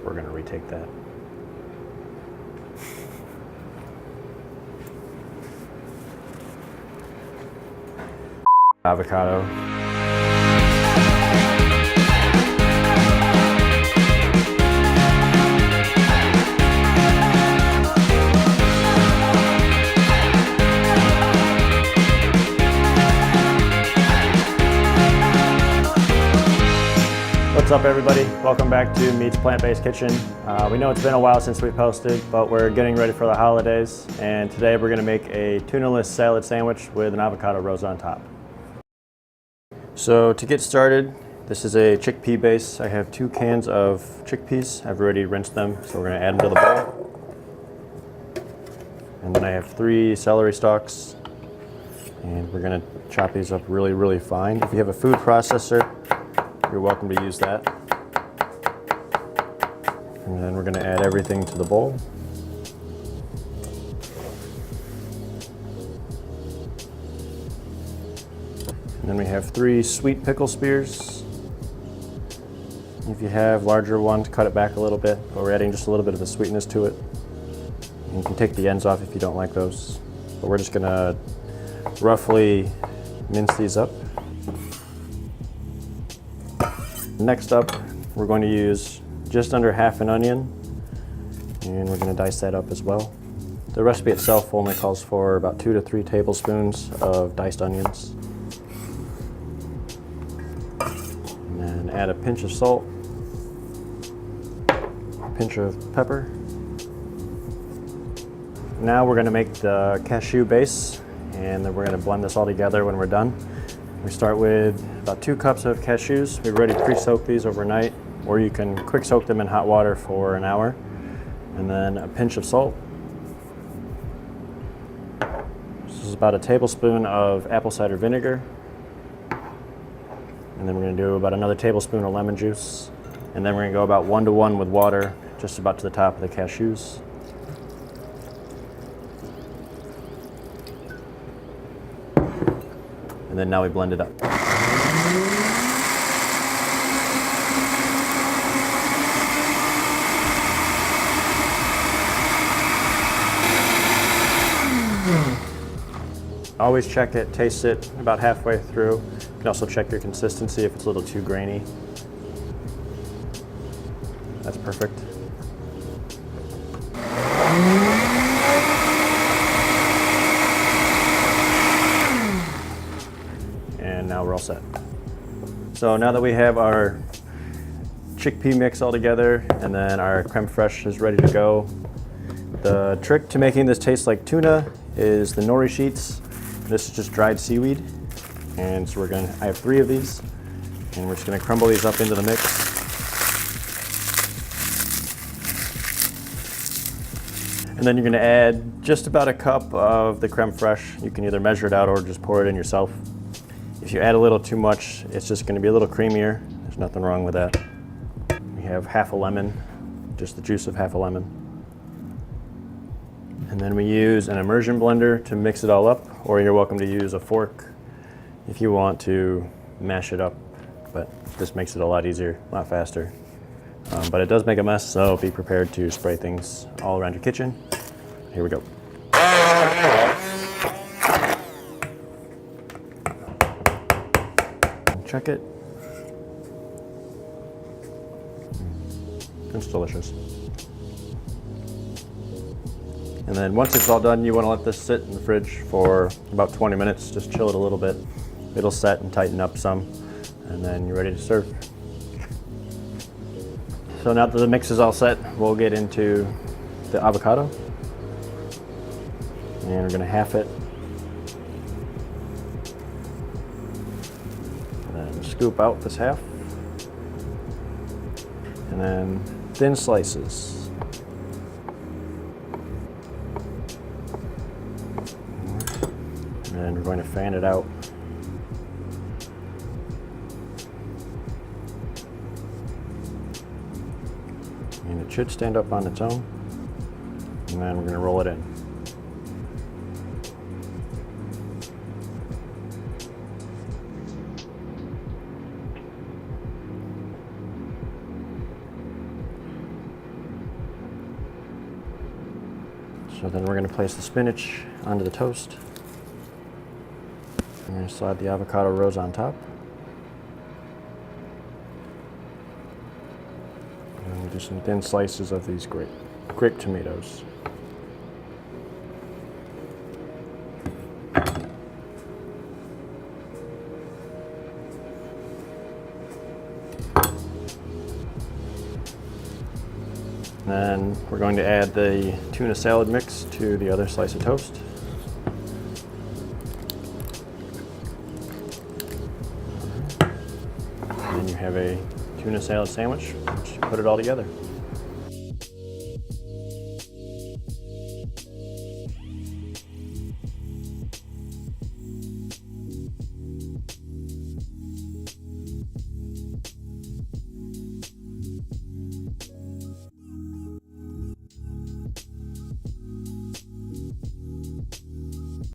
we're going to retake that. Avocado. What's up everybody? Welcome back to Meat's Plant-Based Kitchen. We know it's been a while since we posted, but we're getting ready for the holidays, and today we're going to make a tunaless salad sandwich with an avocado rose on top. So to get started, this is a chickpea base. I have 2 cans of chickpeas. I've already rinsed them, so we're going to add them to the bowl. And then I have 3 celery stalks, and we're going to chop these up really fine. If you have a food processor, you're welcome to use that. And then we're going to add everything to the bowl. And then we have 3 sweet pickle spears. If you have larger ones, cut it back a little bit, but we're adding just a little bit of the sweetness to it. And you can take the ends off if you don't like those. But we're just going to roughly mince these up. Next up, we're going to use just under half an onion, and we're going to dice that up as well. The recipe itself only calls for about 2 to 3 tablespoons of diced onions. And then add a pinch of salt, a pinch of pepper. Now we're going to make the cashew base, and then we're going to blend this all together when we're done. We start with about 2 cups of cashews. We've already pre-soaked these overnight, or you can quick soak them in hot water for an hour. And then a pinch of salt. This is about a tablespoon of apple cider vinegar. And then we're going to do about another tablespoon of lemon juice. And then we're going to go about 1 to 1 with water, just about to the top of the cashews. And then now we blend it up. Always check it, taste it about halfway through. You can also check your consistency if it's a little too grainy. That's perfect. And now we're all set. So now that we have our chickpea mix all together and then our creme fraiche is ready to go, the trick to making this taste like tuna is the nori sheets. This is just dried seaweed, and so I have 3 of these, and we're just going to crumble these up into the mix. And then you're going to add just about a cup of the creme fraiche. You can either measure it out or just pour it in yourself. If you add a little too much, it's just going to be a little creamier. There's nothing wrong with that. We have half a lemon, just the juice of half a lemon. And then we use an immersion blender to mix it all up, or you're welcome to use a fork if you want to mash it up, but this makes it a lot easier, a lot faster. But it does make a mess, so be prepared to spray things all around your kitchen. Here we go. Check it. It's delicious. And then once it's all done, you want to let this sit in the fridge for about 20 minutes. Just chill it a little bit. It'll set and tighten up some, and then you're ready to serve. So now that the mix is all set, we'll get into the avocado. And we're going to half it. And then scoop out this half. And then thin slices. And we're going to fan it out. And it should stand up on its own. And then we're going to roll it in. So then we're going to place the spinach onto the toast. I'm going to slide the avocado rose on top. And we'll do some thin slices of these grape tomatoes. Then we're going to add the tuna salad mix to the other slice of toast. And then you have a tuna salad sandwich. Just put it all together.